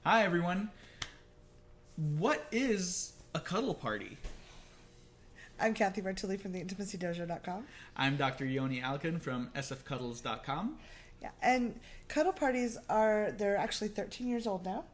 Hi, everyone. What is a cuddle party? I'm Cathy Vartuli from theintimacydojo.com. I'm Dr. Yoni Alkan from sfcuddles.com. Yeah, and cuddle parties they're actually 13 years old now.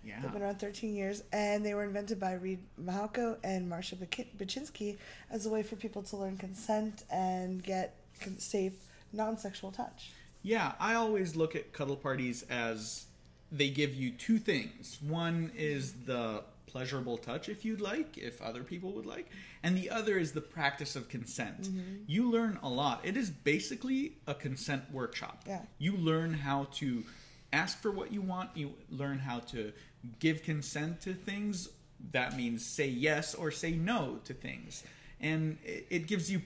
Yeah. They've been around 13 years, and they were invented by Reid, Mihalko, and Marcia Baczynski as a way for people to learn consent and get safe, non-sexual touch. Yeah, I always look at cuddle parties as they give you two things. One is the pleasurable touch, if you'd like, if other people would like, and the other is the practice of consent. Mm-hmm. You learn a lot. It is basically a consent workshop. Yeah. You learn how to ask for what you want. You learn how to give consent to things. That means say yes or say no to things. And it gives you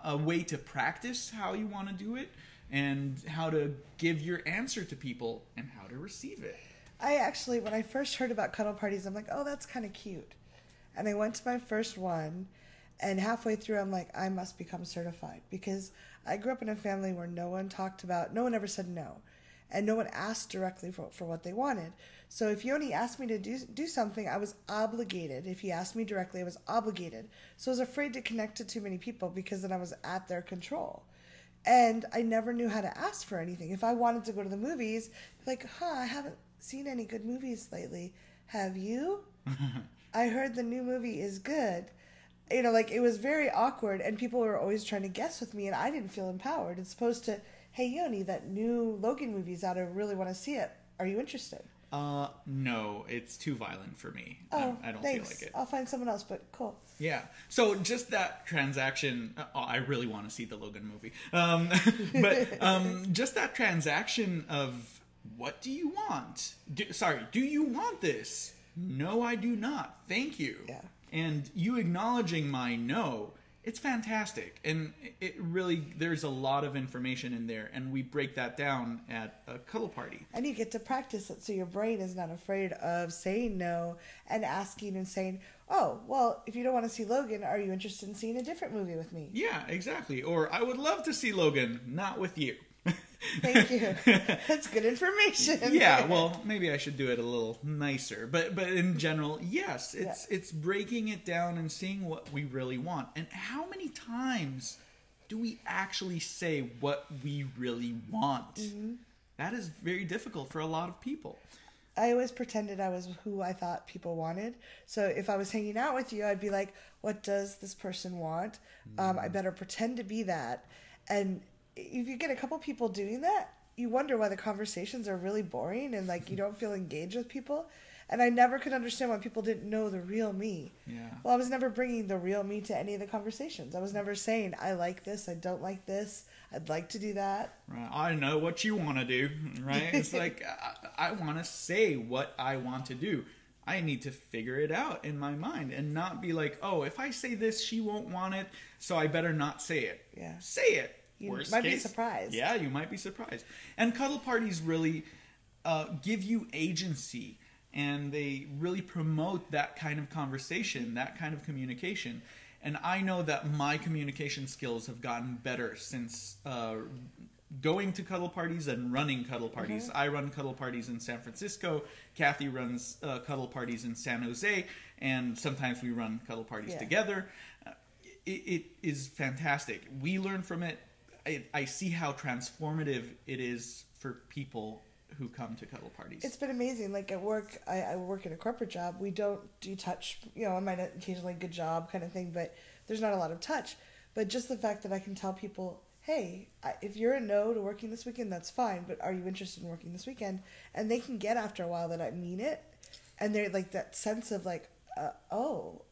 a way to practice how you want to do it and how to give your answer to people and how to receive it. I actually, when I first heard about cuddle parties, I'm like, oh, that's kind of cute. And I went to my first one, and halfway through, I'm like, I must become certified. Because I grew up in a family where no one ever said no. And no one asked directly for what they wanted. So if Yoni asked me to do something, I was obligated. If he asked me directly, I was obligated. So I was afraid to connect to too many people because then I was at their control. And I never knew how to ask for anything. If I wanted to go to the movies, like, I haven't seen any good movies lately. Have you? I heard the new movie is good. You know, like, it was very awkward, and people were always trying to guess with me, and I didn't feel empowered. It's supposed to, hey, Yoni, that new Logan movie's out. I really want to see it. Are you interested? No, it's too violent for me. Oh, I don't thanks. feel like it. I'll find someone else, but cool. Yeah. So just that transaction, I really want to see the Logan movie. But just that transaction of, what do you want? Do you want this? No, I do not. Thank you. Yeah. And you acknowledging my no, it's fantastic. And it really, there's a lot of information in there, and we break that down at a cuddle party. And you get to practice it so your brain is not afraid of saying no and asking and saying, oh, well, if you don't want to see Logan, are you interested in seeing a different movie with me? Yeah, exactly. Or I would love to see Logan, not with you. Thank you. That's good information. Yeah, well, maybe I should do it a little nicer. But in general, yes, it's breaking it down and seeing what we really want. And how many times do we actually say what we really want? Mm-hmm. That is very difficult for a lot of people. I always pretended I was who I thought people wanted. So if I was hanging out with you, I'd be like, what does this person want? I better pretend to be that. And if you get a couple people doing that, you wonder why the conversations are really boring and like you don't feel engaged with people. And I never could understand why people didn't know the real me. Yeah. Well, I was never bringing the real me to any of the conversations. I was never saying, I like this, I don't like this, I'd like to do that. Right. I know what you want to do, right? It's like, I want to say what I want to do. I need to figure it out in my mind and not be like, oh, if I say this, she won't want it, so I better not say it. Yeah. Say it. You Worst might case, be surprised. Yeah, you might be surprised. And cuddle parties really give you agency, and they really promote that kind of conversation, that kind of communication. And I know that my communication skills have gotten better since going to cuddle parties and running cuddle parties. Mm-hmm. I run cuddle parties in San Francisco. Cathy runs cuddle parties in San Jose, and sometimes we run cuddle parties together. It is fantastic. We learn from it. I see how transformative it is for people who come to cuddle parties. It's been amazing. Like at work, I work in a corporate job. We don't do touch. I might occasionally good job kind of thing, but there's not a lot of touch. But just the fact that I can tell people, hey, if you're a no to working this weekend, that's fine. But are you interested in working this weekend? And they can get after a while that I mean it. And they're like that sense of like,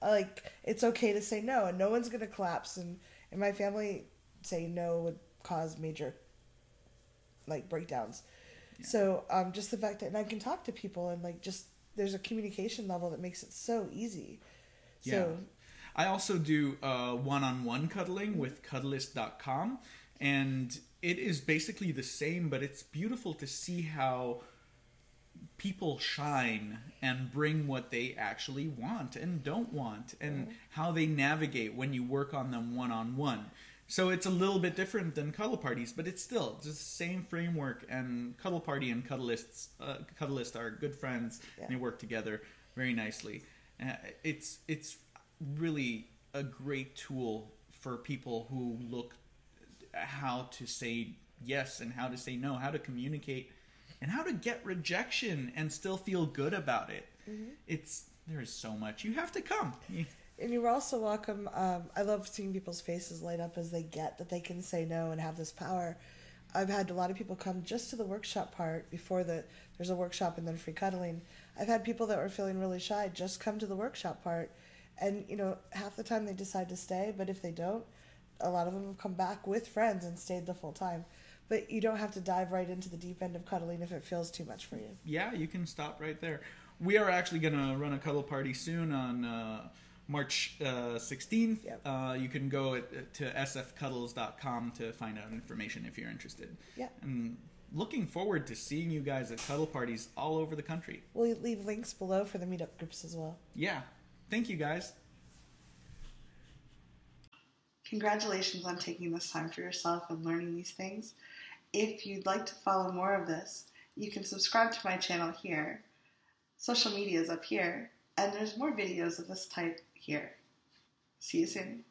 like it's okay to say no. And no one's going to collapse. And in my family, saying no would cause major like breakdowns. Yeah. So just the fact that, and I can talk to people and like just there's a communication level that makes it so easy. Yeah. So I also do one-on-one cuddling with Cuddlist.com, and it is basically the same, but it's beautiful to see how people shine and bring what they actually want and don't want, and how they navigate when you work on them one-on-one. So it's a little bit different than cuddle parties, but it's still just the same framework. And cuddle party and cuddlist are good friends. Yeah. And they work together very nicely. It's really a great tool for people who look how to say yes and how to say no, how to communicate, and how to get rejection and still feel good about it. There is so much. You have to come. And you're also welcome. I love seeing people's faces light up as they get that they can say no and have this power. I've had a lot of people come just to the workshop part before there's a workshop and then free cuddling. I've had people that were feeling really shy just come to the workshop part. And, half the time they decide to stay, but if they don't, a lot of them have come back with friends and stayed the full time. But you don't have to dive right into the deep end of cuddling if it feels too much for you. Yeah, you can stop right there. We are actually going to run a cuddle party soon on March 16th. Yep. You can go to sfcuddles.com to find out information if you're interested. Yeah. And looking forward to seeing you guys at cuddle parties all over the country. We'll leave links below for the meetup groups as well. Yeah. Thank you, guys. Congratulations on taking this time for yourself and learning these things. If you'd like to follow more of this, you can subscribe to my channel here. Social media is up here, and there's more videos of this type here. See you soon.